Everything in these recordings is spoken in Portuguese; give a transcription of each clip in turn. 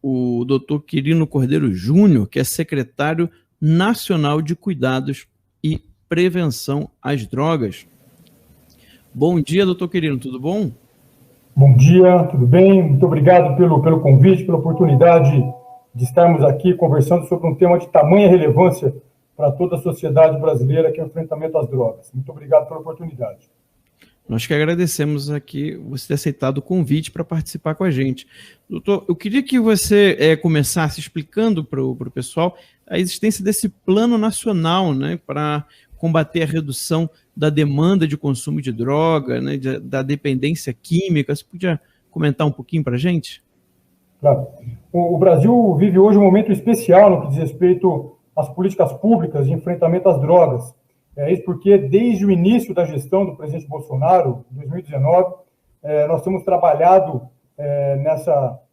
o Dr. Quirino Cordeiro Júnior, que é secretário nacional de Cuidados e Prevenção às Drogas. Bom dia, doutor Quirino, tudo bom? Bom dia, tudo bem? Muito obrigado pelo convite, pela oportunidade de estarmos aqui conversando sobre um tema de tamanha relevância para toda a sociedade brasileira, que é o enfrentamento às drogas. Muito obrigado pela oportunidade. Nós que agradecemos aqui você ter aceitado o convite para participar com a gente. Doutor, eu queria que você começasse explicando para o pessoal a existência desse plano nacional, né, para combater a redução da demanda de consumo de droga, né, da dependência química. Você podia comentar um pouquinho para a gente? Claro. O Brasil vive hoje um momento especial no que diz respeito às políticas públicas de enfrentamento às drogas. Isso porque, desde o início da gestão do presidente Bolsonaro, em 2019, nós temos trabalhado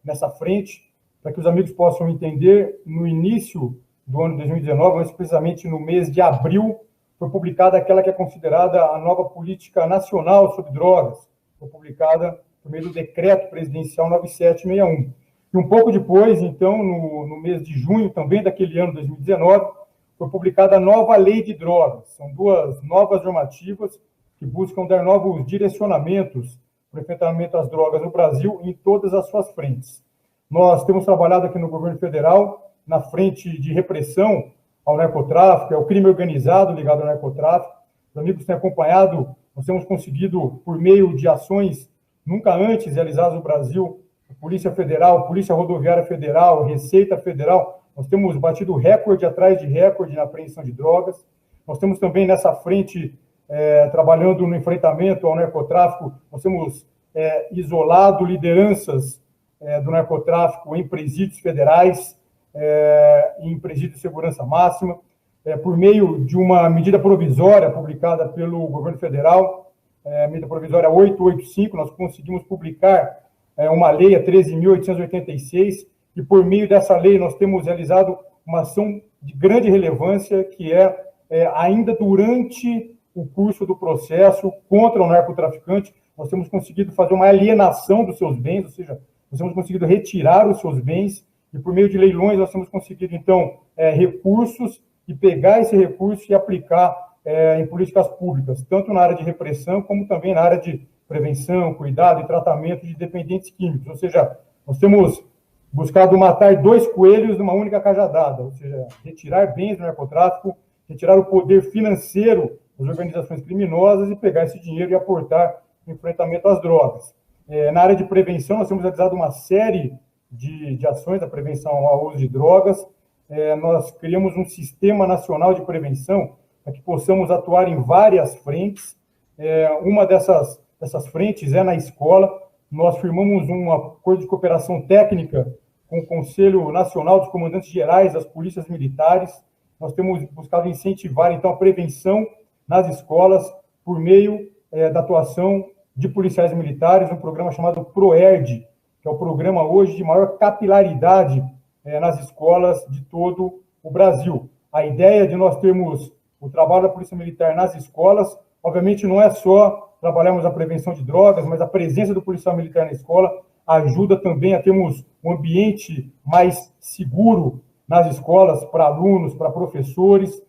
nessa frente, para que os amigos possam entender. No início do ano de 2019, mais precisamente no mês de abril, foi publicada aquela que é considerada a nova política nacional sobre drogas, foi publicada por meio do decreto presidencial 9761. E um pouco depois, então, no mês de junho, também daquele ano, 2019, foi publicada a nova lei de drogas. São duas novas normativas que buscam dar novos direcionamentos para o enfrentamento às drogas no Brasil em todas as suas frentes. Nós temos trabalhado aqui no governo federal na frente de repressão ao narcotráfico, ao crime organizado ligado ao narcotráfico. Os amigos têm acompanhado, nós temos conseguido, por meio de ações nunca antes realizadas no Brasil, Polícia Federal, Polícia Rodoviária Federal, Receita Federal, nós temos batido recorde atrás de recorde na apreensão de drogas. Nós temos também nessa frente, trabalhando no enfrentamento ao narcotráfico, nós temos isolado lideranças do narcotráfico em presídios federais, em presídios de segurança máxima, por meio de uma medida provisória publicada pelo governo federal, medida provisória 885, nós conseguimos publicar uma lei, a 13.886, e por meio dessa lei nós temos realizado uma ação de grande relevância, que ainda durante o curso do processo contra o narcotraficante, nós temos conseguido fazer uma alienação dos seus bens, ou seja, nós temos conseguido retirar os seus bens, e por meio de leilões nós temos conseguido, então, recursos, e pegar esse recurso e aplicar em políticas públicas, tanto na área de repressão, como também na área de prevenção, cuidado e tratamento de dependentes químicos. Ou seja, nós temos buscado matar dois coelhos numa única cajadada, ou seja, retirar bens do narcotráfico, retirar o poder financeiro das organizações criminosas e pegar esse dinheiro e aportar no enfrentamento às drogas. Na área de prevenção, nós temos realizado uma série de ações da prevenção ao uso de drogas. Nós criamos um sistema nacional de prevenção para que possamos atuar em várias frentes. Uma dessas frentes é na escola. Nós firmamos um acordo de cooperação técnica com o Conselho Nacional dos Comandantes Gerais das Polícias Militares. Nós temos buscado incentivar, então, a prevenção nas escolas por meio da atuação de policiais militares, um programa chamado PROERD, que é o programa hoje de maior capilaridade nas escolas de todo o Brasil. A ideia de nós termos o trabalho da Polícia Militar nas escolas, obviamente, não é só trabalharmos a prevenção de drogas, mas a presença do policial militar na escola ajuda também a termos um ambiente mais seguro nas escolas para alunos, para professores.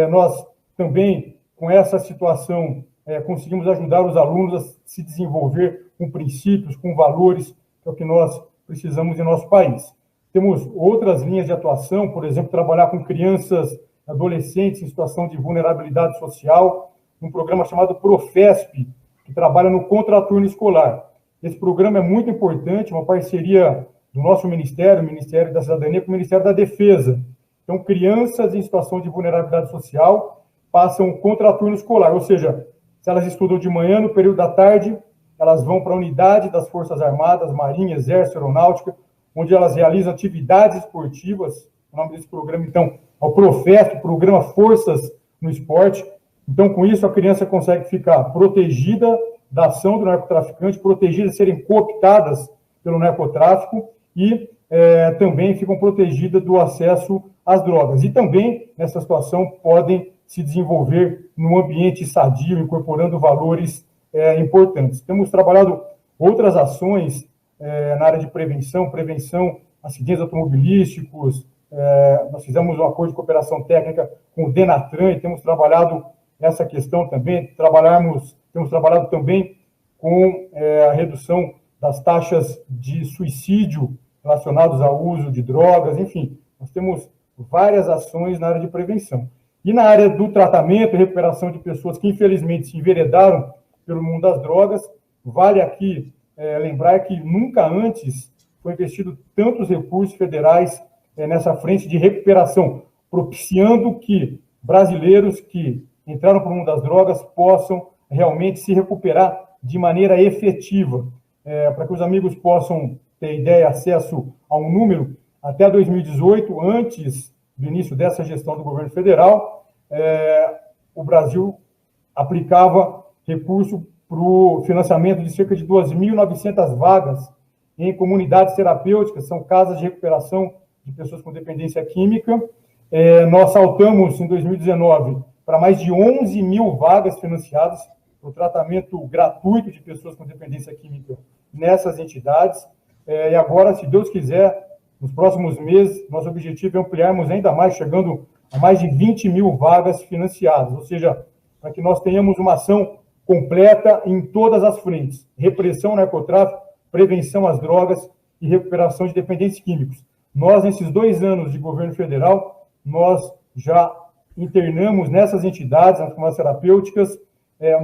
Nós também, com essa situação, conseguimos ajudar os alunos a se desenvolver com princípios, com valores, que é o que nós precisamos em nosso país. Temos outras linhas de atuação, por exemplo, trabalhar com crianças, adolescentes em situação de vulnerabilidade social, um programa chamado Profesp, que trabalha no contraturno escolar. Esse programa é muito importante, uma parceria do nosso Ministério, o Ministério da Cidadania, com o Ministério da Defesa. Então, crianças em situação de vulnerabilidade social passam o contraturno escolar, ou seja, se elas estudam de manhã, no período da tarde, elas vão para a unidade das Forças Armadas, Marinha, Exército, Aeronáutica, onde elas realizam atividades esportivas. O nome desse programa, então, é o Profesp, Programa Forças no Esporte. Então, com isso, a criança consegue ficar protegida da ação do narcotraficante, protegida de serem cooptadas pelo narcotráfico e também ficam protegidas do acesso às drogas. E também, nessa situação, podem se desenvolver num ambiente sadio, incorporando valores importantes. Temos trabalhado outras ações na área de prevenção acidentes automobilísticos. Nós fizemos um acordo de cooperação técnica com o Denatran e temos trabalhado essa questão também. Temos trabalhado também com a redução das taxas de suicídio relacionados ao uso de drogas. Enfim, nós temos várias ações na área de prevenção. E na área do tratamento e recuperação de pessoas que, infelizmente, se enveredaram pelo mundo das drogas, vale aqui lembrar que nunca antes foi investido tantos recursos federais nessa frente de recuperação, propiciando que brasileiros que entraram para o mundo das drogas possam realmente se recuperar de maneira efetiva. Para que os amigos possam ter ideia, acesso a um número, até 2018, antes do início dessa gestão do governo federal, o Brasil aplicava recurso para o financiamento de cerca de 2.900 vagas em comunidades terapêuticas, são casas de recuperação de pessoas com dependência química. Nós saltamos, em 2019, para mais de 11 mil vagas financiadas para o tratamento gratuito de pessoas com dependência química nessas entidades. E agora, se Deus quiser, nos próximos meses, nosso objetivo é ampliarmos ainda mais, chegando a mais de 20 mil vagas financiadas, ou seja, para que nós tenhamos uma ação completa em todas as frentes: repressão ao narcotráfico, prevenção às drogas e recuperação de dependentes químicos. Nós, nesses 2 anos de governo federal, nós já internamos nessas entidades, nas farmácias terapêuticas,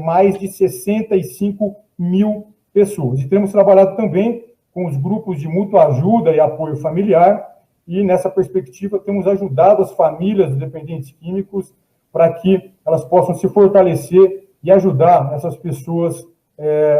mais de 65 mil pessoas. E temos trabalhado também com os grupos de mútua ajuda e apoio familiar, e nessa perspectiva temos ajudado as famílias dos dependentes químicos para que elas possam se fortalecer e ajudar essas pessoas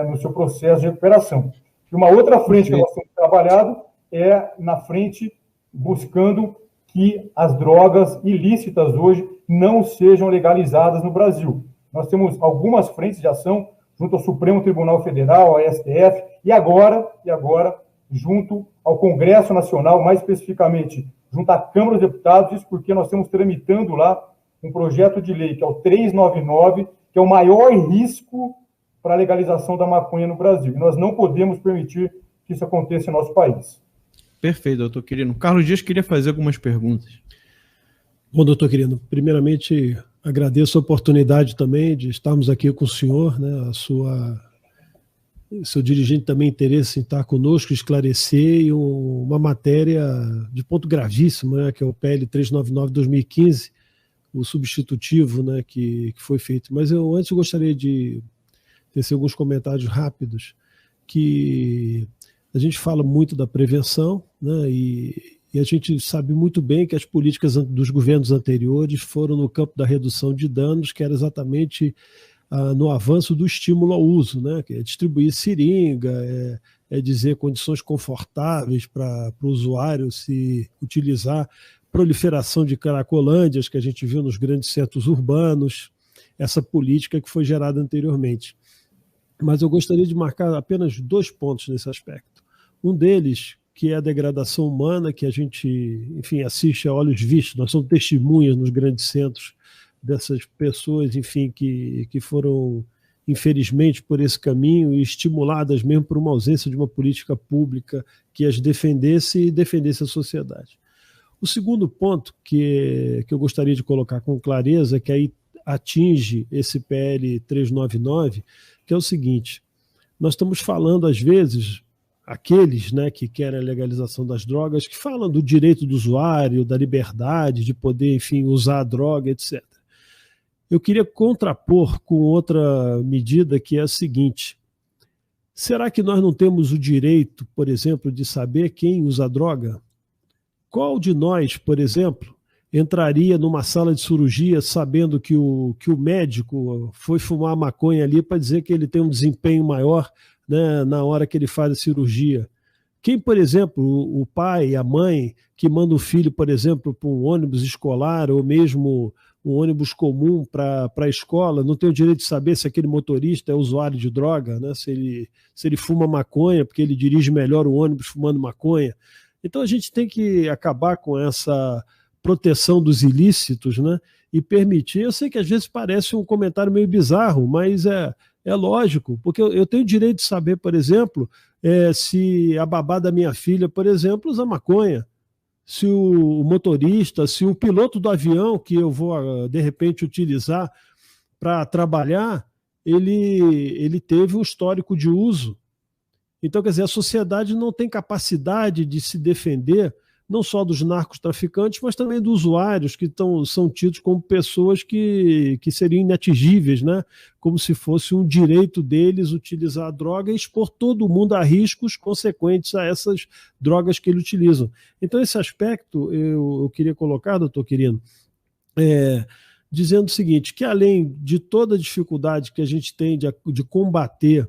no seu processo de recuperação. E uma outra frente que nós temos trabalhado é na frente buscando que as drogas ilícitas hoje não sejam legalizadas no Brasil. Nós temos algumas frentes de ação junto ao Supremo Tribunal Federal, ao STF, e agora, junto ao Congresso Nacional, mais especificamente, junto à Câmara dos Deputados, isso porque nós estamos tramitando lá um projeto de lei, que é o 399, que é o maior risco para a legalização da maconha no Brasil. E nós não podemos permitir que isso aconteça em nosso país. Perfeito, doutor Quirino. Carlos Dias queria fazer algumas perguntas. Bom, doutor Quirino, primeiramente agradeço a oportunidade também de estarmos aqui com o senhor, né, seu dirigente também interesse em estar conosco, esclarecer uma matéria de ponto gravíssimo, né, que é o PL 399/2015, o substitutivo, né, que foi feito. Mas antes eu gostaria de tecer alguns comentários rápidos, que a gente fala muito da prevenção, né, e a gente sabe muito bem que as políticas dos governos anteriores foram no campo da redução de danos, que era exatamente no avanço do estímulo ao uso, né, que é distribuir seringa, é dizer condições confortáveis para o usuário se utilizar, proliferação de cracolândias que a gente viu nos grandes centros urbanos, essa política que foi gerada anteriormente. Mas eu gostaria de marcar apenas 2 pontos nesse aspecto. Um deles, que é a degradação humana, que a gente, enfim, assiste a olhos vistos. Nós somos testemunhas nos grandes centros dessas pessoas, enfim, que foram, infelizmente, por esse caminho e estimuladas mesmo por uma ausência de uma política pública que as defendesse e defendesse a sociedade. O segundo ponto que eu gostaria de colocar com clareza, que aí atinge esse PL 399, que é o seguinte: nós estamos falando, às vezes, aqueles, né, que querem a legalização das drogas, que falam do direito do usuário, da liberdade de poder, enfim, usar a droga, etc. Eu queria contrapor com outra medida, que é a seguinte: será que nós não temos o direito, por exemplo, de saber quem usa droga? Qual de nós, por exemplo, entraria numa sala de cirurgia sabendo que o médico foi fumar maconha ali para dizer que ele tem um desempenho maior, né, na hora que ele faz a cirurgia? Quem, por exemplo, o pai, a mãe, que manda o filho, por exemplo, para um ônibus escolar ou mesmo um ônibus comum para a escola, não tem o direito de saber se aquele motorista é usuário de droga, né, se ele fuma maconha, porque ele dirige melhor o ônibus fumando maconha? Então a gente tem que acabar com essa proteção dos ilícitos, né, e permitir. Eu sei que às vezes parece um comentário meio bizarro, mas é lógico, porque eu tenho o direito de saber, por exemplo, se a babá da minha filha, por exemplo, usa maconha, se o motorista, se o piloto do avião que eu vou, de repente, utilizar para trabalhar, ele teve um histórico de uso. Então, quer dizer, a sociedade não tem capacidade de se defender, não só dos narcotraficantes, mas também dos usuários, que são tidos como pessoas que seriam inatingíveis, né? Como se fosse um direito deles utilizar a droga e expor todo mundo a riscos consequentes a essas drogas que eles utilizam. Então, esse aspecto eu queria colocar, doutor Quirino, dizendo o seguinte, que além de toda a dificuldade que a gente tem de combater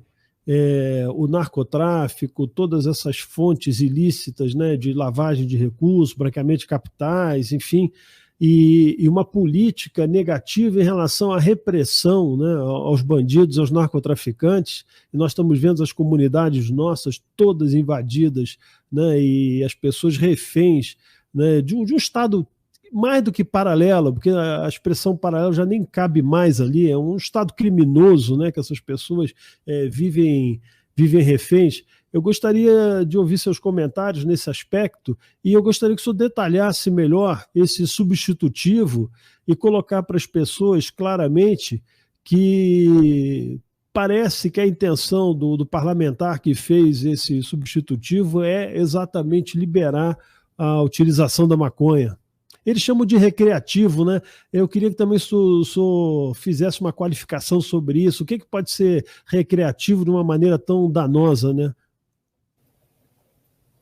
o narcotráfico, todas essas fontes ilícitas, né, de lavagem de recursos, branqueamento de capitais, enfim, e uma política negativa em relação à repressão, né, aos bandidos, aos narcotraficantes, e nós estamos vendo as comunidades nossas todas invadidas, né, e as pessoas reféns, né, de um Estado mais do que paralelo, porque a expressão paralelo já nem cabe mais ali, é um estado criminoso, né, que essas pessoas vivem reféns. Eu gostaria de ouvir seus comentários nesse aspecto e eu gostaria que o senhor detalhasse melhor esse substitutivo e colocar para as pessoas claramente que parece que a intenção do parlamentar que fez esse substitutivo é exatamente liberar a utilização da maconha. Eles chamam de recreativo, né? Eu queria que também o senhor fizesse uma qualificação sobre isso. O que pode ser recreativo de uma maneira tão danosa, né?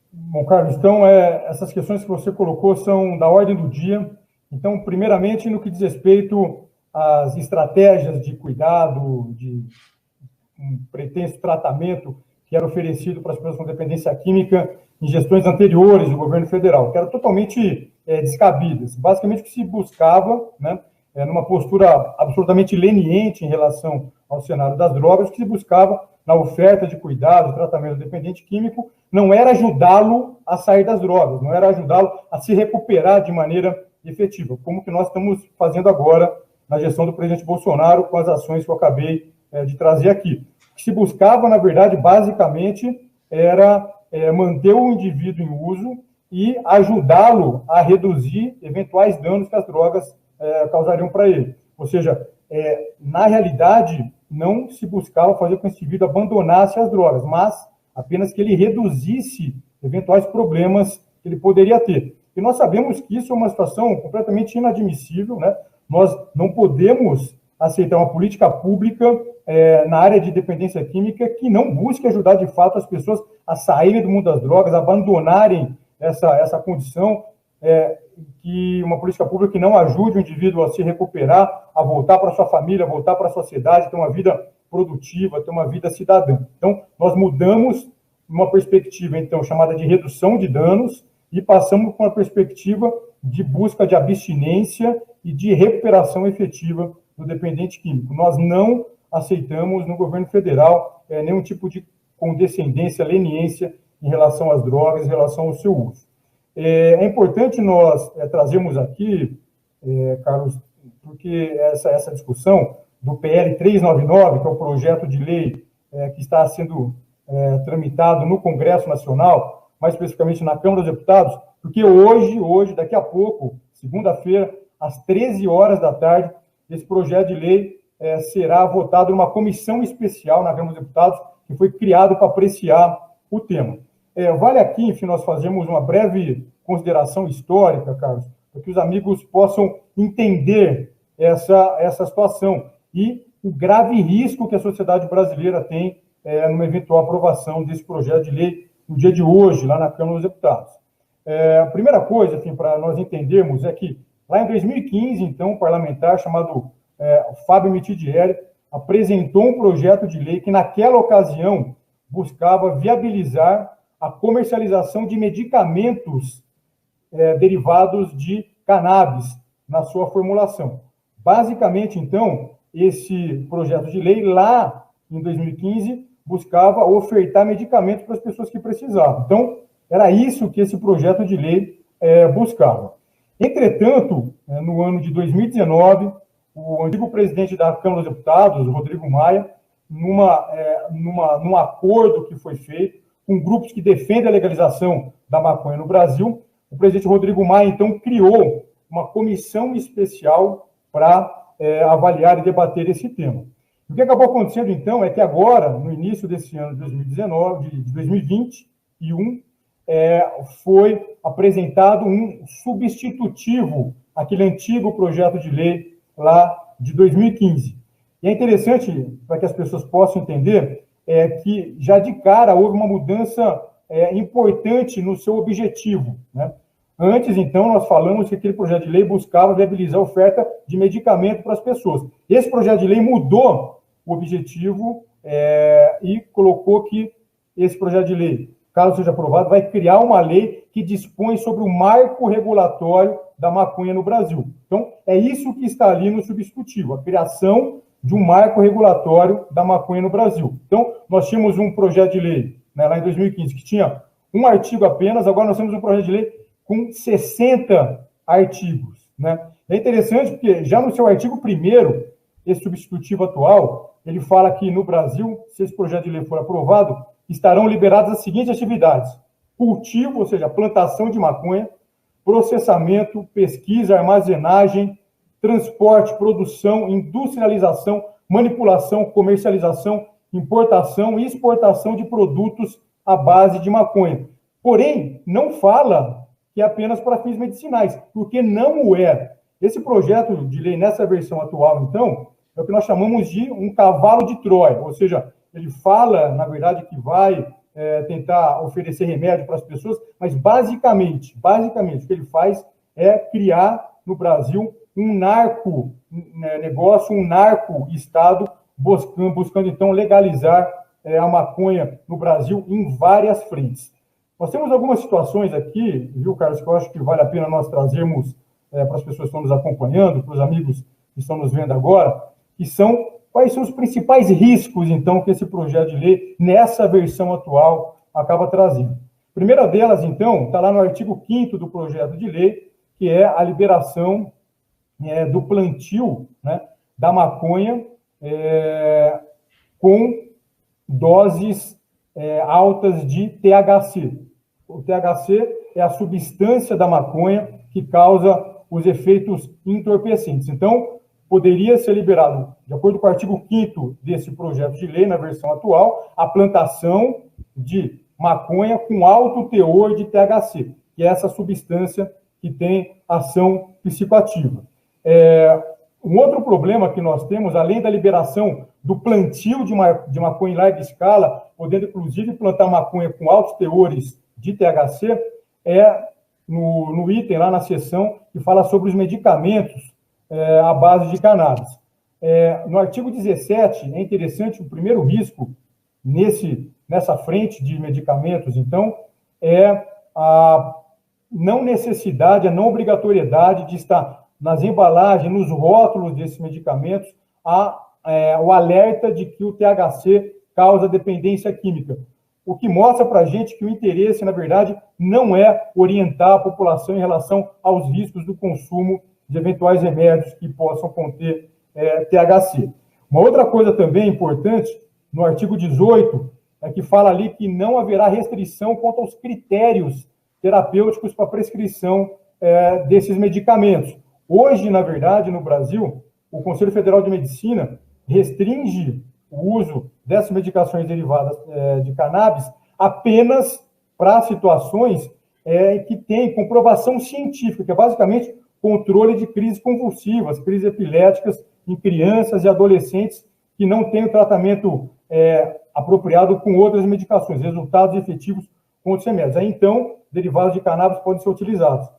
Bom, Carlos, então essas questões que você colocou são da ordem do dia. Então, primeiramente, no que diz respeito às estratégias de cuidado, de um pretenso tratamento que era oferecido para as pessoas com dependência química em gestões anteriores do governo federal, que eram totalmente descabidas. Basicamente, o que se buscava, né, numa postura absolutamente leniente em relação ao cenário das drogas, o que se buscava na oferta de cuidado, tratamento do dependente químico, não era ajudá-lo a sair das drogas, não era ajudá-lo a se recuperar de maneira efetiva, como que nós estamos fazendo agora na gestão do presidente Bolsonaro com as ações que eu acabei de trazer aqui. O que se buscava, na verdade, basicamente, era manter o indivíduo em uso e ajudá-lo a reduzir eventuais danos que as drogas causariam para ele. Ou seja, na realidade, não se buscava fazer com que esse indivíduo abandonasse as drogas, mas apenas que ele reduzisse eventuais problemas que ele poderia ter. E nós sabemos que isso é uma situação completamente inadmissível, né? Nós não podemos aceitar uma política pública na área de dependência química que não busque ajudar de fato as pessoas a saírem do mundo das drogas, a abandonarem essa condição, que uma política pública que não ajude o indivíduo a se recuperar, a voltar para a sua família, a voltar para a sociedade, ter uma vida produtiva, ter uma vida cidadã. Então, nós mudamos uma perspectiva, então, chamada de redução de danos e passamos para uma perspectiva de busca de abstinência e de recuperação efetiva do dependente químico. Nós não aceitamos no governo federal nenhum tipo de condescendência, leniência em relação às drogas, em relação ao seu uso. É importante nós trazermos aqui, Carlos, porque essa discussão do PL 399, que é o projeto de lei que está sendo tramitado no Congresso Nacional, mais especificamente na Câmara dos Deputados, porque hoje, daqui a pouco, segunda-feira, às 13 horas da tarde, esse projeto de lei será votado numa comissão especial na Câmara dos Deputados, que foi criado para apreciar o tema. Vale aqui, enfim, nós fazemos uma breve consideração histórica, Carlos, para que os amigos possam entender essa situação e o grave risco que a sociedade brasileira tem numa eventual aprovação desse projeto de lei no dia de hoje, lá na Câmara dos Deputados. A primeira coisa, enfim, para nós entendermos é que, lá em 2015, então, um parlamentar chamado Fábio Mitidieri apresentou um projeto de lei que, naquela ocasião, buscava viabilizar a comercialização de medicamentos derivados de cannabis na sua formulação. Basicamente, então, esse projeto de lei, lá em 2015, buscava ofertar medicamentos para as pessoas que precisavam. Então, era isso que esse projeto de lei buscava. Entretanto, no ano de 2019, o antigo presidente da Câmara dos Deputados, Rodrigo Maia, num acordo que foi feito, com grupos que defendem a legalização da maconha no Brasil, o presidente Rodrigo Maia, então, criou uma comissão especial para avaliar e debater esse tema. O que acabou acontecendo, então, é que agora, no início desse ano de 2019, de 2021, foi apresentado um substitutivo àquele antigo projeto de lei lá de 2015. E é interessante, para que as pessoas possam entender, que já de cara houve uma mudança importante no seu objetivo, né? Antes, então, nós falamos que aquele projeto de lei buscava viabilizar a oferta de medicamento para as pessoas. Esse projeto de lei mudou o objetivo e colocou que esse projeto de lei, caso seja aprovado, vai criar uma lei que dispõe sobre o marco regulatório da maconha no Brasil. Então, é isso que está ali no substitutivo, a criação de um marco regulatório da maconha no Brasil. Então, nós tínhamos um projeto de lei, né, lá em 2015, que tinha um artigo apenas, agora nós temos um projeto de lei com 60 artigos, né? É interessante porque já no seu artigo 1º, esse substitutivo atual, ele fala que no Brasil, se esse projeto de lei for aprovado, estarão liberadas as seguintes atividades: cultivo, ou seja, plantação de maconha, processamento, pesquisa, armazenagem, transporte, produção, industrialização, manipulação, comercialização, importação e exportação de produtos à base de maconha. Porém, não fala que é apenas para fins medicinais, porque não o é. Esse projeto de lei, nessa versão atual, então, é o que nós chamamos de um cavalo de Troia, ou seja, ele fala, na verdade, que vai tentar oferecer remédio para as pessoas, mas basicamente, o que ele faz é criar no Brasil um narco negócio, um narco estado, buscando então legalizar a maconha no Brasil em várias frentes. Nós temos algumas situações aqui, viu, Carlos, que eu acho que vale a pena nós trazermos para as pessoas que estão nos acompanhando, para os amigos que estão nos vendo agora, que são quais são os principais riscos, então, que esse projeto de lei, nessa versão atual, acaba trazendo. A primeira delas, então, está lá no artigo 5º do projeto de lei, que é a liberação do plantio, né, da maconha com doses altas de THC. O THC é a substância da maconha que causa os efeitos entorpecentes. Então, poderia ser liberado, de acordo com o artigo 5º desse projeto de lei, na versão atual, a plantação de maconha com alto teor de THC, que é essa substância que tem ação psicoativa. Um outro problema que nós temos, além da liberação do plantio de maconha em larga escala, podendo inclusive plantar maconha com altos teores de THC, no item lá na seção que fala sobre os medicamentos à base de cannabis. No artigo 17, é interessante, o primeiro risco nessa frente de medicamentos, então, é a não necessidade, a não obrigatoriedade de estar nas embalagens, nos rótulos desses medicamentos, o alerta de que o THC causa dependência química. O que mostra para a gente que o interesse, na verdade, não é orientar a população em relação aos riscos do consumo de eventuais remédios que possam conter THC. Uma outra coisa também importante, no artigo 18, é que fala ali que não haverá restrição quanto aos critérios terapêuticos para prescrição desses medicamentos. Hoje, na verdade, no Brasil, o Conselho Federal de Medicina restringe o uso dessas medicações derivadas de cannabis apenas para situações que têm comprovação científica, que é basicamente controle de crises convulsivas, crises epiléticas em crianças e adolescentes que não têm o tratamento apropriado com outras medicações, resultados efetivos com outros remédios. Aí, então, derivados de cannabis podem ser utilizados.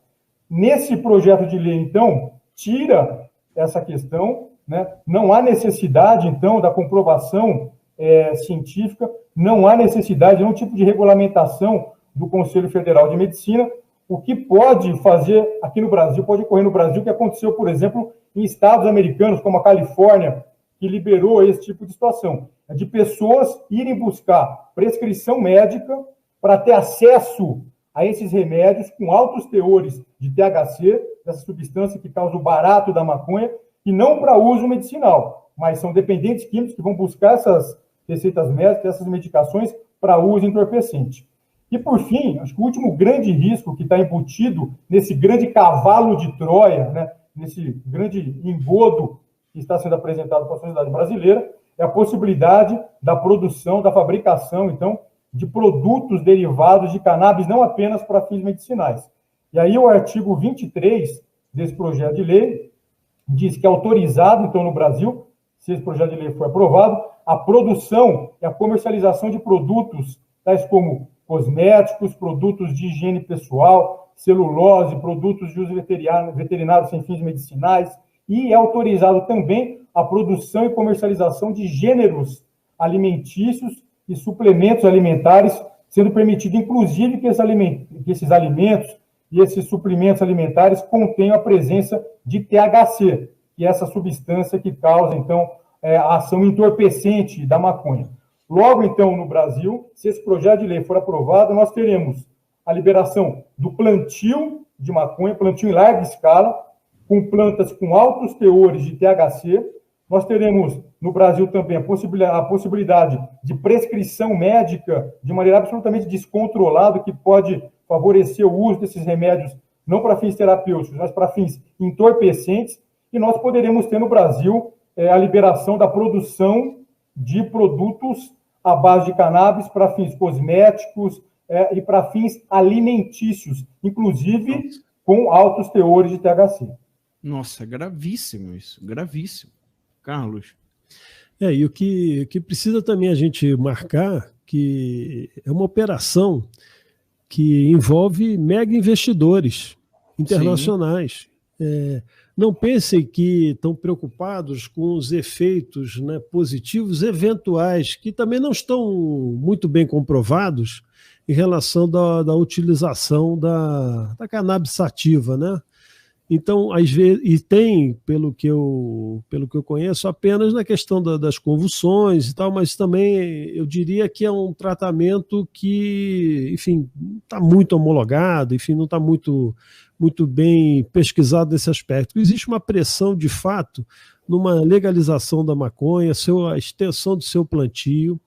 Nesse projeto de lei, então, tira essa questão, né? Não há necessidade, então, da comprovação científica, não há necessidade de nenhum tipo de regulamentação do Conselho Federal de Medicina. O que pode fazer aqui no Brasil, pode ocorrer no Brasil, que aconteceu, por exemplo, em estados americanos, como a Califórnia, que liberou esse tipo de situação, de pessoas irem buscar prescrição médica para ter acesso a esses remédios com altos teores de THC, dessa substância que causa o barato da maconha, e não para uso medicinal, mas são dependentes químicos que vão buscar essas receitas médicas, essas medicações, para uso entorpecente. E, por fim, acho que o último grande risco que está embutido nesse grande cavalo de Troia, né, nesse grande engodo que está sendo apresentado para a sociedade brasileira, é a possibilidade da produção, da fabricação, então, de produtos derivados de cannabis, não apenas para fins medicinais. E aí o artigo 23 desse projeto de lei diz que é autorizado, então, no Brasil, se esse projeto de lei for aprovado, a produção e a comercialização de produtos tais como cosméticos, produtos de higiene pessoal, celulose, produtos de uso veterinário sem fins medicinais, e é autorizado também a produção e comercialização de gêneros alimentícios e suplementos alimentares, sendo permitido, inclusive, que esses alimentos e esses suplementos alimentares contenham a presença de THC, que é essa substância que causa, então, a ação entorpecente da maconha. Logo, então, no Brasil, se esse projeto de lei for aprovado, nós teremos a liberação do plantio de maconha, plantio em larga escala, com plantas com altos teores de THC. Nós teremos, no Brasil também, a possibilidade de prescrição médica de maneira absolutamente descontrolada, que pode favorecer o uso desses remédios, não para fins terapêuticos, mas para fins entorpecentes. E nós poderemos ter no Brasil a liberação da produção de produtos à base de cannabis para fins cosméticos e para fins alimentícios, inclusive com altos teores de THC. Nossa, gravíssimo isso, gravíssimo. Carlos. E o que precisa também a gente marcar que é uma operação que envolve mega investidores internacionais. Não pensem que estão preocupados com os efeitos, né, positivos eventuais, que também não estão muito bem comprovados em relação da utilização da cannabis sativa, né? Então, às vezes, e tem, pelo que eu conheço, apenas na questão das convulsões e tal, mas também eu diria que é um tratamento que, enfim, está muito homologado, enfim, não está muito bem pesquisado nesse aspecto. Existe uma pressão, de fato, numa legalização da maconha, a extensão do seu plantio.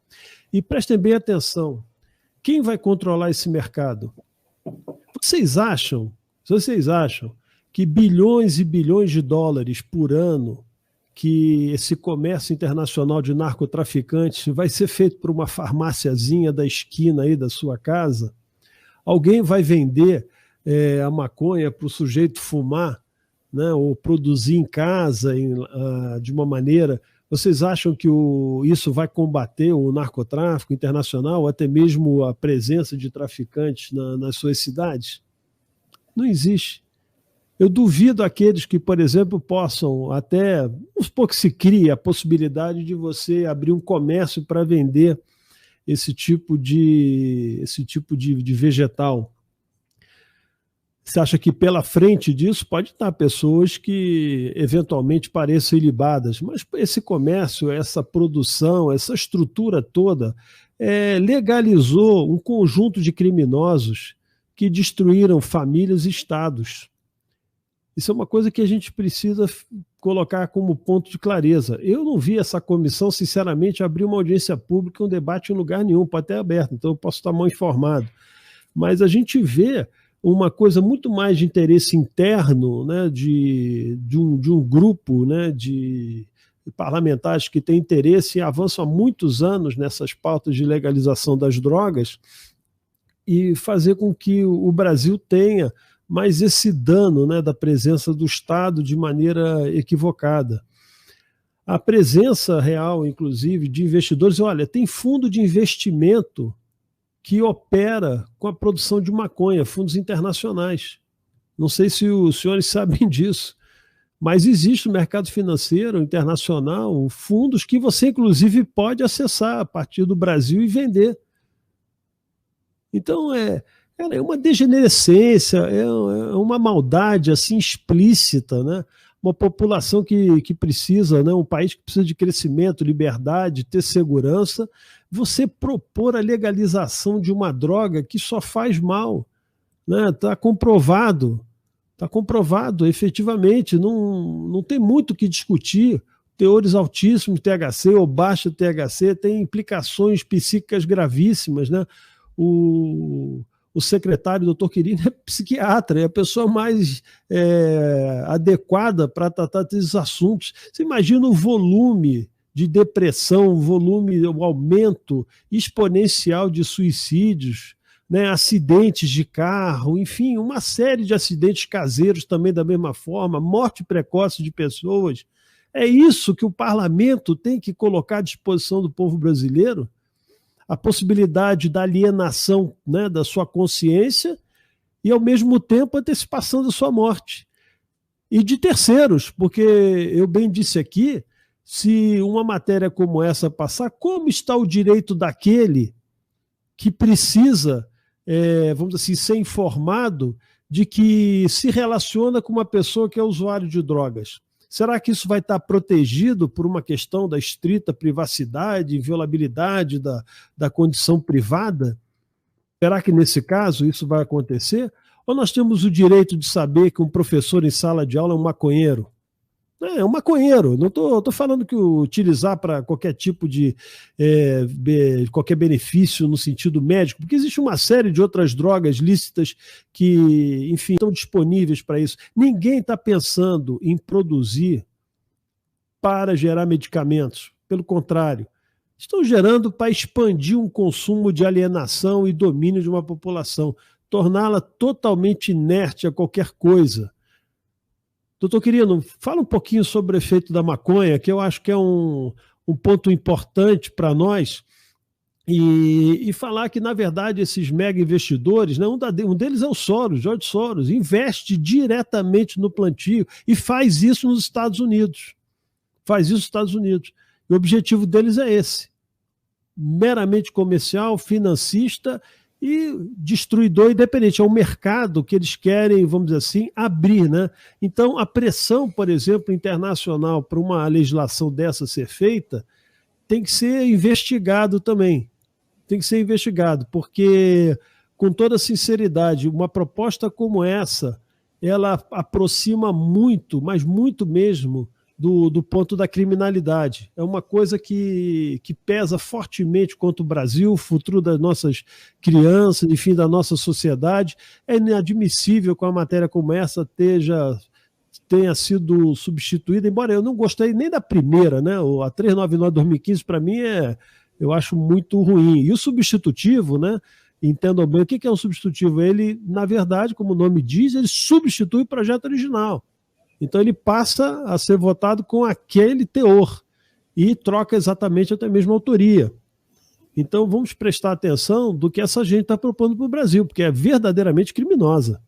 E prestem bem atenção, quem vai controlar esse mercado? Vocês acham que bilhões e bilhões de dólares por ano que esse comércio internacional de narcotraficantes vai ser feito por uma farmáciazinha da esquina aí da sua casa? Alguém vai vender a maconha para o sujeito fumar, né, ou produzir em casa de uma maneira... Vocês acham que isso vai combater o narcotráfico internacional, ou até mesmo a presença de traficantes nas suas cidades? Não existe. Eu duvido aqueles que, por exemplo, possam até, vamos supor que se crie a possibilidade de você abrir um comércio para vender esse tipo de vegetal. Você acha que pela frente disso pode estar pessoas que eventualmente pareçam ilibadas, mas esse comércio, essa produção, essa estrutura toda legalizou um conjunto de criminosos que destruíram famílias e estados. Isso é uma coisa que a gente precisa colocar como ponto de clareza. Eu não vi essa comissão, sinceramente, abrir uma audiência pública, um debate em lugar nenhum, pode ter aberto, então eu posso estar mal informado. Mas a gente vê uma coisa muito mais de interesse interno, né, de um grupo, né, de parlamentares que tem interesse e avançam há muitos anos nessas pautas de legalização das drogas, e fazer com que o Brasil tenha mais esse dano, né, da presença do Estado de maneira equivocada. A presença real, inclusive, de investidores, olha, tem fundo de investimento que opera com a produção de maconha, fundos internacionais. Não sei se os senhores sabem disso, mas existe no mercado financeiro internacional fundos que você, inclusive, pode acessar a partir do Brasil e vender. Então, é uma degenerescência, é uma maldade assim explícita, né? Uma população que precisa, né? Um país que precisa de crescimento, liberdade, ter segurança. Você propor a legalização de uma droga que só faz mal, né? Está comprovado efetivamente, não tem muito o que discutir. teores altíssimos de THC ou baixo THC têm implicações psíquicas gravíssimas, né? O secretário, doutor Quirino, é psiquiatra, é a pessoa mais adequada para tratar desses assuntos. Você imagina o volume de depressão, o aumento exponencial de suicídios, né, acidentes de carro, enfim, uma série de acidentes caseiros também da mesma forma, morte precoce de pessoas. É isso que o parlamento tem que colocar à disposição do povo brasileiro? A possibilidade da alienação, né, da sua consciência e, ao mesmo tempo, antecipação da sua morte. E de terceiros, porque eu bem disse aqui, se uma matéria como essa passar, como está o direito daquele que precisa, vamos dizer assim, ser informado de que se relaciona com uma pessoa que é usuário de drogas? Será que isso vai estar protegido por uma questão da estrita privacidade, inviolabilidade da condição privada? Será que nesse caso isso vai acontecer? Ou nós temos o direito de saber que um professor em sala de aula é um maconheiro? É um maconheiro, não estou falando que utilizar para qualquer tipo de qualquer benefício no sentido médico, porque existe uma série de outras drogas lícitas que, enfim, estão disponíveis para isso. Ninguém está pensando em produzir para gerar medicamentos, pelo contrário, estão gerando para expandir um consumo de alienação e domínio de uma população, torná-la totalmente inerte a qualquer coisa. Doutor Quirino, fala um pouquinho sobre o efeito da maconha, que eu acho que é um ponto importante para nós, e falar que, na verdade, esses mega investidores, né, um deles é o Soros, George Soros, investe diretamente no plantio e faz isso nos Estados Unidos. E o objetivo deles é esse, meramente comercial, financista e destruidor independente. É um mercado que eles querem, vamos dizer assim, abrir, né? Então, a pressão, por exemplo, internacional para uma legislação dessa ser feita tem que ser investigado também. Tem que ser investigado, porque, com toda sinceridade, uma proposta como essa, ela aproxima muito, mas muito mesmo, do ponto da criminalidade. É uma coisa que pesa fortemente contra o Brasil, o futuro das nossas crianças, enfim, da nossa sociedade. É inadmissível que uma matéria como essa tenha sido substituída, embora eu não gostei nem da primeira, né? A 399/2015, para mim, eu acho muito ruim. E o substitutivo, né? Entendam bem, o que é um substitutivo? Ele, na verdade, como o nome diz, ele substitui o projeto original. Então ele passa a ser votado com aquele teor e troca exatamente até mesmo a autoria. Então vamos prestar atenção do que essa gente está propondo para o Brasil, porque é verdadeiramente criminosa.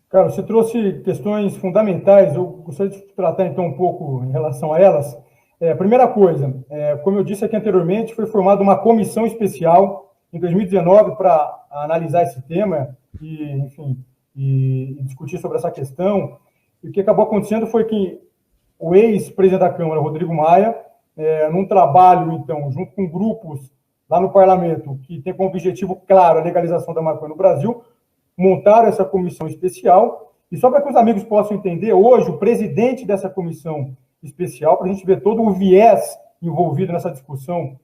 Cara, você trouxe questões fundamentais, eu gostaria de tratar então um pouco em relação a elas. Primeira coisa, como eu disse aqui anteriormente, foi formada uma comissão especial em 2019 para analisar esse tema e discutir sobre essa questão. E o que acabou acontecendo foi que o ex-presidente da Câmara, Rodrigo Maia, num trabalho, então, junto com grupos lá no parlamento, que tem como objetivo claro a legalização da maconha no Brasil, montaram essa comissão especial. E só para que os amigos possam entender, hoje o presidente dessa comissão especial, para a gente ver todo o viés envolvido nessa discussão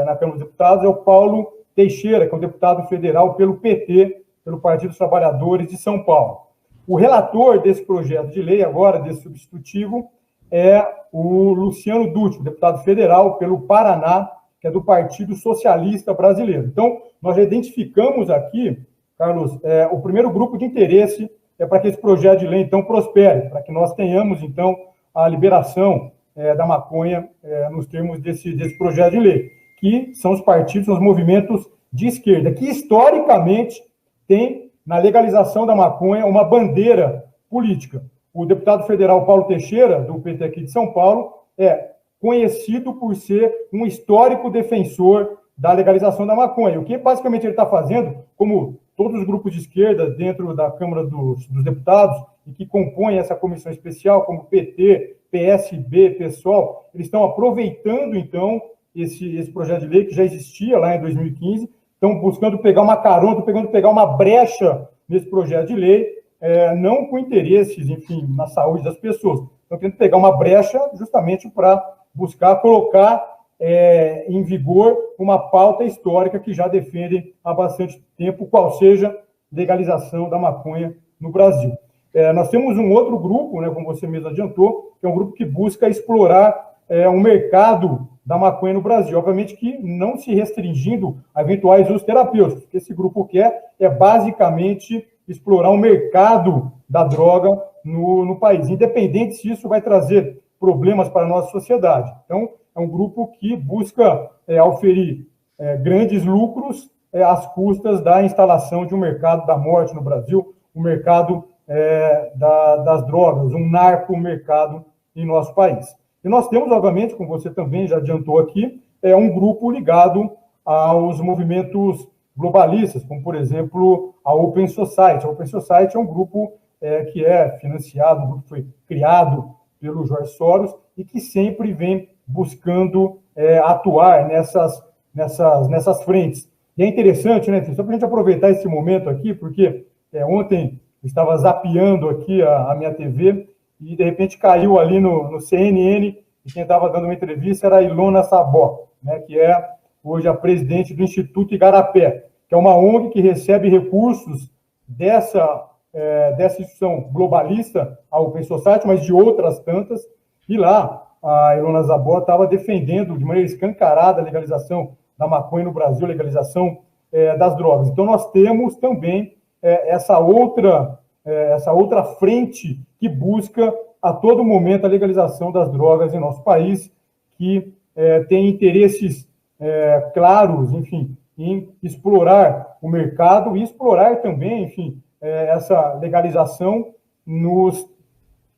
na Câmara dos Deputados, é o Paulo Teixeira, que é um deputado federal pelo PT, pelo Partido dos Trabalhadores de São Paulo. O relator desse projeto de lei, agora, desse substitutivo, é o Luciano Dutti, deputado federal pelo Paraná, que é do Partido Socialista Brasileiro. Então, nós já identificamos aqui, Carlos, o primeiro grupo de interesse é para que esse projeto de lei, então, prospere, para que nós tenhamos, então, a liberação da maconha nos termos desse projeto de lei, que são os partidos, são os movimentos de esquerda, que historicamente têm na legalização da maconha uma bandeira política. O deputado federal Paulo Teixeira, do PT aqui de São Paulo, é conhecido por ser um histórico defensor da legalização da maconha. O que basicamente ele está fazendo, como todos os grupos de esquerda dentro da Câmara dos Deputados, e que compõem essa comissão especial, como PT, PSB, PSOL, eles estão aproveitando, então, esse projeto de lei que já existia lá em 2015, estão buscando pegar uma carona, estão pegar uma brecha nesse projeto de lei não com interesses, enfim, na saúde das pessoas. Estão querendo pegar uma brecha justamente para buscar colocar em vigor uma pauta histórica que já defende há bastante tempo, qual seja legalização da maconha no Brasil. Nós temos um outro grupo, né, como você mesmo adiantou, que é um grupo que busca explorar um mercado da maconha no Brasil. Obviamente que não se restringindo a eventuais usos terapêuticos. O que esse grupo quer é basicamente explorar o mercado da droga no país, independente se isso vai trazer problemas para a nossa sociedade. Então, é um grupo que busca oferir grandes lucros às custas da instalação de um mercado da morte no Brasil, um mercado das drogas, um narcomercado em nosso país. E nós temos, obviamente, como você também já adiantou aqui, um grupo ligado aos movimentos globalistas, como, por exemplo, a Open Society. A Open Society é um grupo que é financiado, um grupo que foi criado pelo George Soros e que sempre vem buscando atuar nessas frentes. E é interessante, né, só para a gente aproveitar esse momento aqui, porque ontem eu estava zapeando aqui a minha TV e, de repente, caiu ali no CNN e quem estava dando uma entrevista era a Ilona Sabó, né, que é hoje a presidente do Instituto Igarapé, que é uma ONG que recebe recursos dessa instituição globalista, a Open Society, mas de outras tantas, e lá a Ilona Sabó estava defendendo de maneira escancarada a legalização da maconha no Brasil, legalização das drogas. Então, nós temos também essa outra frente que busca a todo momento a legalização das drogas em nosso país, que tem interesses claros, enfim, em explorar o mercado e explorar também, enfim, essa legalização nos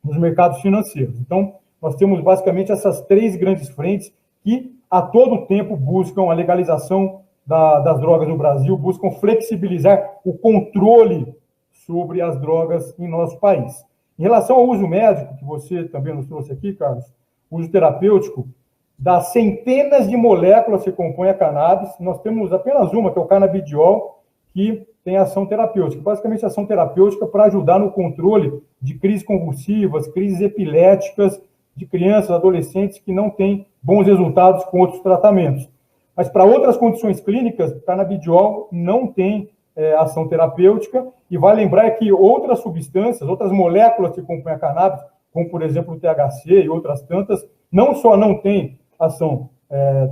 mercados financeiros. Então, nós temos basicamente essas três grandes frentes que a todo tempo buscam a legalização das drogas no Brasil, buscam flexibilizar o controle sobre as drogas em nosso país. Em relação ao uso médico, que você também nos trouxe aqui, Carlos, uso terapêutico, das centenas de moléculas que compõem a cannabis, nós temos apenas uma, que é o canabidiol, que tem ação terapêutica. Basicamente, ação terapêutica para ajudar no controle de crises convulsivas, crises epiléticas de crianças, adolescentes que não têm bons resultados com outros tratamentos. Mas para outras condições clínicas, o canabidiol não tem ação terapêutica, e vai lembrar que outras substâncias, outras moléculas que compõem a cannabis, como, por exemplo, o THC e outras tantas, não só não tem ação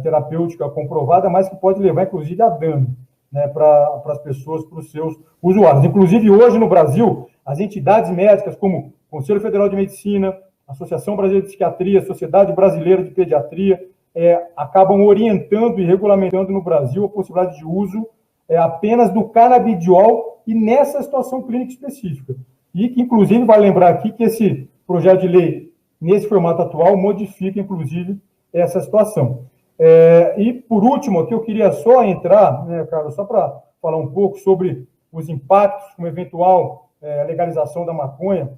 terapêutica comprovada, mas que pode levar, inclusive, a dano, né, para as pessoas, para os seus usuários. Inclusive, hoje no Brasil, as entidades médicas, como o Conselho Federal de Medicina, Associação Brasileira de Psiquiatria, Sociedade Brasileira de Pediatria, acabam orientando e regulamentando no Brasil a possibilidade de uso apenas do canabidiol e nessa situação clínica específica. E que, inclusive, vai lembrar aqui que esse projeto de lei, nesse formato atual, modifica, inclusive, essa situação. E, por último, aqui eu queria só entrar, né, Carlos, só para falar um pouco sobre os impactos que uma eventual legalização da maconha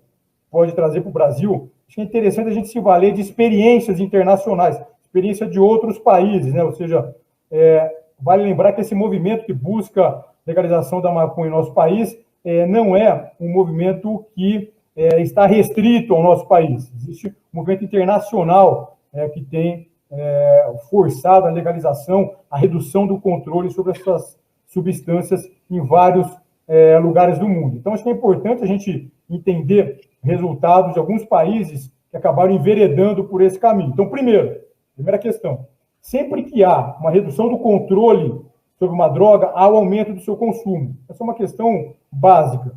pode trazer para o Brasil. Acho que é interessante a gente se valer de experiências internacionais, experiência de outros países, né? Ou seja, vale lembrar que esse movimento que busca legalização da maconha em nosso país não é um movimento que está restrito ao nosso país. Existe um movimento internacional que tem forçado a legalização, a redução do controle sobre essas substâncias em vários lugares do mundo. Então, acho que é importante a gente entender resultados de alguns países que acabaram enveredando por esse caminho. Então, primeira questão, sempre que há uma redução do controle sobre uma droga, há o aumento do seu consumo. Essa é uma questão básica.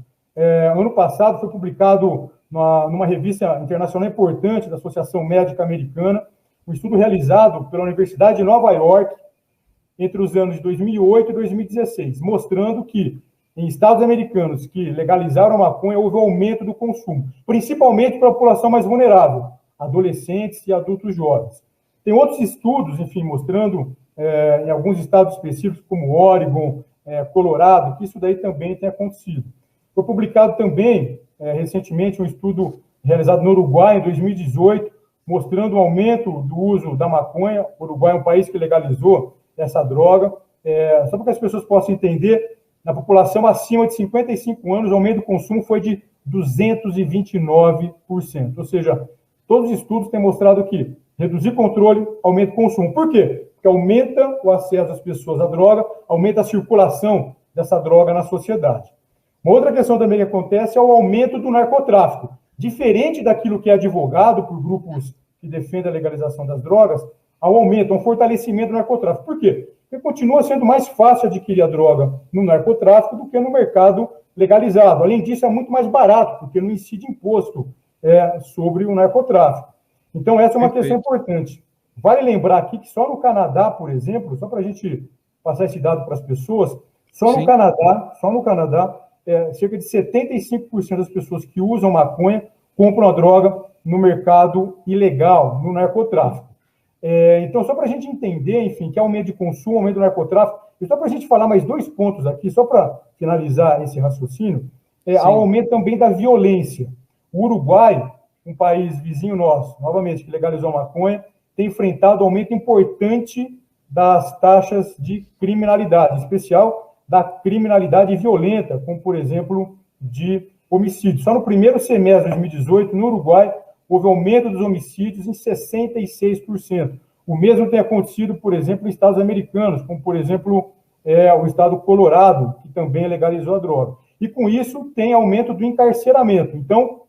Ano passado foi publicado numa revista internacional importante da Associação Médica Americana, um estudo realizado pela Universidade de Nova York entre os anos de 2008 e 2016, mostrando que em estados americanos que legalizaram a maconha, houve um aumento do consumo, principalmente para a população mais vulnerável, adolescentes e adultos jovens. Tem outros estudos, enfim, mostrando em alguns estados específicos, como Oregon, Colorado, que isso daí também tem acontecido. Foi publicado também, recentemente, um estudo realizado no Uruguai, em 2018, mostrando o aumento do uso da maconha. O Uruguai é um país que legalizou essa droga. Só para que as pessoas possam entender, na população acima de 55 anos, o aumento do consumo foi de 229%. Ou seja, todos os estudos têm mostrado que reduzir controle aumenta o consumo. Por quê? Porque aumenta o acesso das pessoas à droga, aumenta a circulação dessa droga na sociedade. Uma outra questão também que acontece é o aumento do narcotráfico. Diferente daquilo que é advogado por grupos que defendem a legalização das drogas, há um aumento, um fortalecimento do narcotráfico. Por quê? Porque continua sendo mais fácil adquirir a droga no narcotráfico do que no mercado legalizado. Além disso, é muito mais barato, porque não incide imposto sobre o narcotráfico. Então, essa é uma questão importante. Vale lembrar aqui que só no Canadá, por exemplo, só para a gente passar esse dado para as pessoas, só no Canadá, cerca de 75% das pessoas que usam maconha compram a droga no mercado ilegal, no narcotráfico. Então, só para a gente entender, enfim, que aumento de consumo, aumento do narcotráfico, e só para a gente falar mais 2 pontos aqui, só para finalizar esse raciocínio, há um aumento também da violência. O Uruguai, um país vizinho nosso, novamente, que legalizou a maconha, tem enfrentado um aumento importante das taxas de criminalidade, em especial da criminalidade violenta, como, por exemplo, de homicídio. Só no primeiro semestre de 2018, no Uruguai, houve aumento dos homicídios em 66%. O mesmo tem acontecido, por exemplo, em estados americanos, como, por exemplo, o estado Colorado, que também legalizou a droga. E, com isso, tem aumento do encarceramento. Então,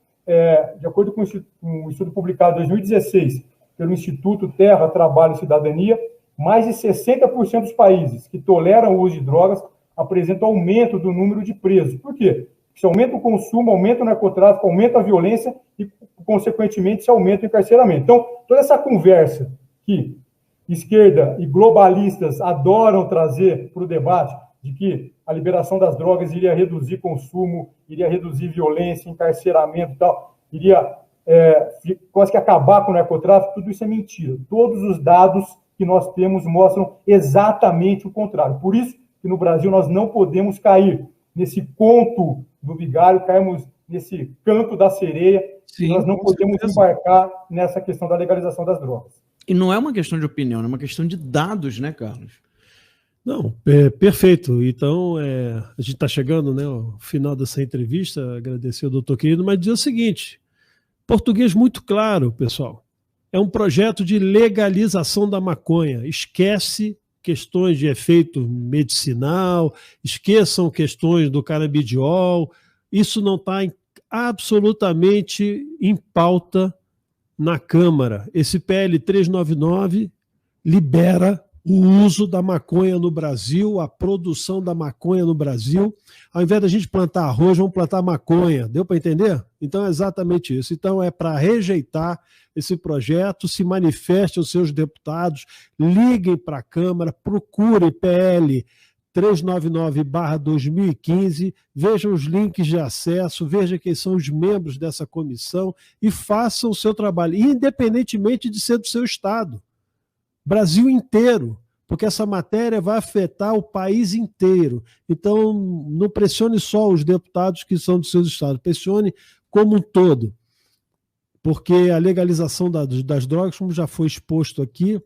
de acordo com um estudo publicado em 2016 pelo Instituto Terra, Trabalho e Cidadania, mais de 60% dos países que toleram o uso de drogas apresentam aumento do número de presos. Por quê? Porque se aumenta o consumo, aumenta o narcotráfico, aumenta a violência e, consequentemente, se aumenta o encarceramento. Então, toda essa conversa que esquerda e globalistas adoram trazer para o debate, de que a liberação das drogas iria reduzir consumo, iria reduzir violência, encarceramento e tal, iria quase que acabar com o narcotráfico, tudo isso é mentira. Todos os dados que nós temos mostram exatamente o contrário. Por isso que no Brasil nós não podemos cair nesse conto do vigário, caímos nesse canto da sereia, e nós não podemos embarcar nessa questão da legalização das drogas. E não é uma questão de opinião, é uma questão de dados, né, Carlos? Não, perfeito. Então, a gente está chegando, né, ao final dessa entrevista, agradecer ao doutor querido, mas dizer o seguinte, português muito claro, pessoal, é um projeto de legalização da maconha, esquece questões de efeito medicinal, esqueçam questões do canabidiol, isso não está absolutamente em pauta na Câmara. Esse PL 399 libera o uso da maconha no Brasil, a produção da maconha no Brasil. Ao invés da gente plantar arroz, vamos plantar maconha. Deu para entender? Então é exatamente isso. Então é para rejeitar esse projeto, se manifestem os seus deputados, liguem para a Câmara, procurem PL 399/2015, vejam os links de acesso, vejam quem são os membros dessa comissão e façam o seu trabalho, independentemente de ser do seu estado. Brasil inteiro, porque essa matéria vai afetar o país inteiro. Então, não pressione só os deputados que são dos seus estados, pressione como um todo, porque a legalização das drogas, como já foi exposto aqui,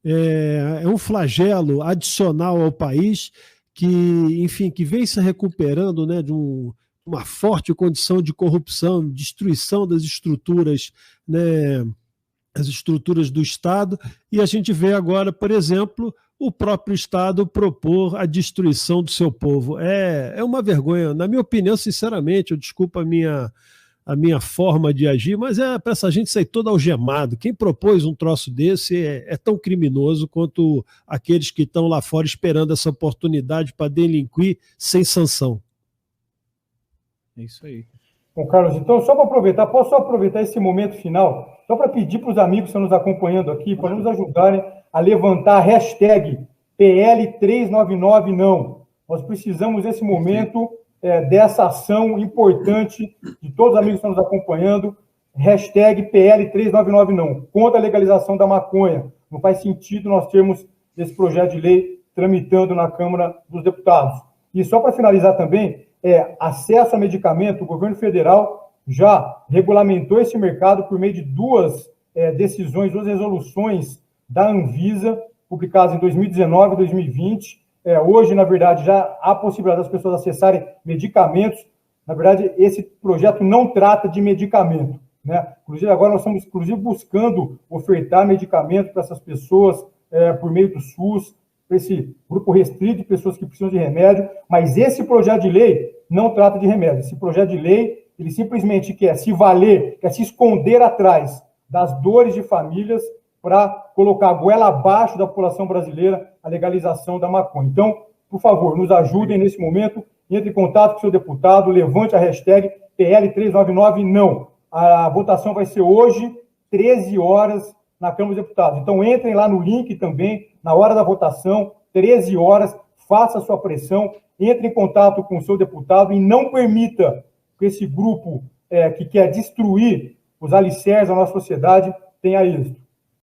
é um flagelo adicional ao país que, enfim, que vem se recuperando, né, de uma forte condição de corrupção, destruição das estruturas, né, as estruturas do Estado, e a gente vê agora, por exemplo, o próprio Estado propor a destruição do seu povo. É uma vergonha, na minha opinião, sinceramente, eu desculpo a minha forma de agir, mas para essa gente sair todo algemado. Quem propôs um troço desse é tão criminoso quanto aqueles que estão lá fora esperando essa oportunidade para delinquir sem sanção. É isso aí. Bom, Carlos, então, só para aproveitar, posso aproveitar esse momento final, só para pedir para os amigos que estão nos acompanhando aqui, para nos ajudarem a levantar a hashtag PL399não. Nós precisamos, nesse momento, dessa ação importante de todos os amigos que estão nos acompanhando, hashtag PL399não, contra a legalização da maconha. Não faz sentido nós termos esse projeto de lei tramitando na Câmara dos Deputados. E só para finalizar também, acesso a medicamento, o governo federal já regulamentou esse mercado por meio de duas resoluções da Anvisa, publicadas em 2019 e 2020. Hoje, na verdade, já há possibilidade das pessoas acessarem medicamentos na verdade, esse projeto não trata de medicamento, né? Inclusive, agora nós estamos, buscando ofertar medicamento para essas pessoas por meio do SUS, para esse grupo restrito de pessoas que precisam de remédio, mas esse projeto de lei não trata de remédio. Esse projeto de lei, ele simplesmente quer se valer, quer se esconder atrás das dores de famílias para colocar a goela abaixo da população brasileira a legalização da maconha. Então, por favor, nos ajudem nesse momento, entre em contato com o seu deputado, levante a hashtag PL399 não. A votação vai ser hoje, 13 horas, na Câmara dos Deputados. Então, entrem lá no link também, na hora da votação, 13 horas, faça a sua pressão, entre em contato com o seu deputado e não permita que esse grupo que quer destruir os alicerces da nossa sociedade tenha êxito.